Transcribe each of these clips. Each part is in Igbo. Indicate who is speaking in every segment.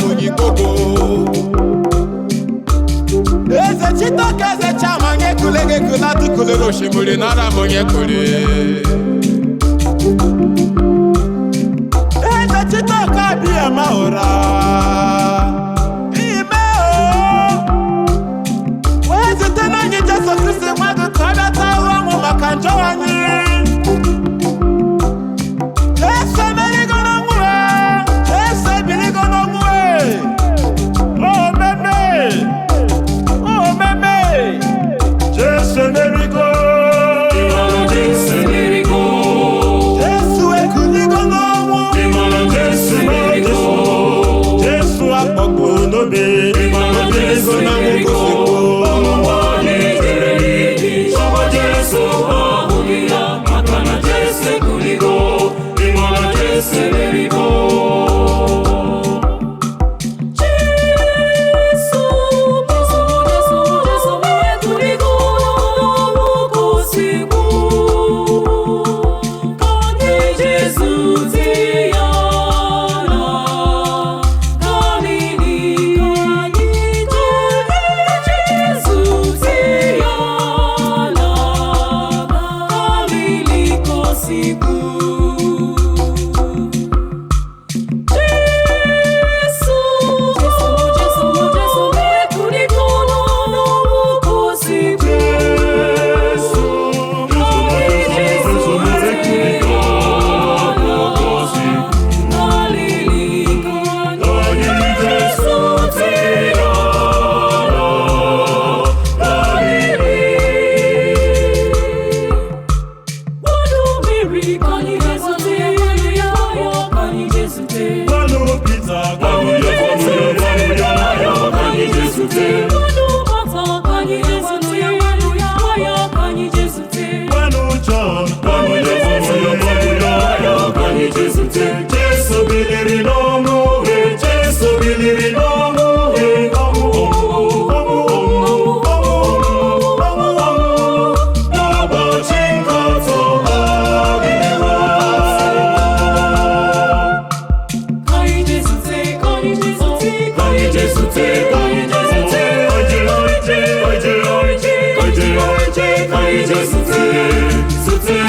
Speaker 1: munyikogo. Eze chitoke eze chama ngekule kulatu kulero shimuri nara munyekule. Eze chitoka biya maora. Wezi tena nyi Jesu Kristi mwadu kada tawa mu makanjo wanyi. Jesu Ekunigo no Jesu Agbo no be Ekunigo na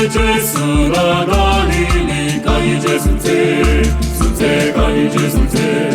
Speaker 2: Jesu na Galili, kani Jesu te, kani Jesu te.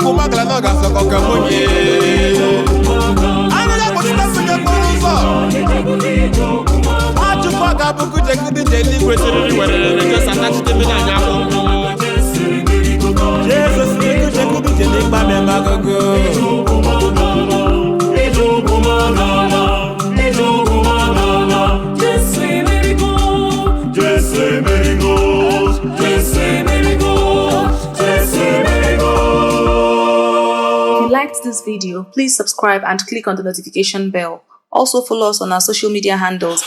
Speaker 1: Kumagala no ga soko kamunye. Ani ya kusta sunye kuruso. Atu paga buku jekudi jeli kwesiri wele just attach to me na nyako. Jesus niku jekudi jeli pa me magogo.
Speaker 2: Jesu Ekunigo, Jesu Ekunigo, Jesu
Speaker 3: liked this video, please subscribe and click on the notification bell. Also follow us on our social media handles.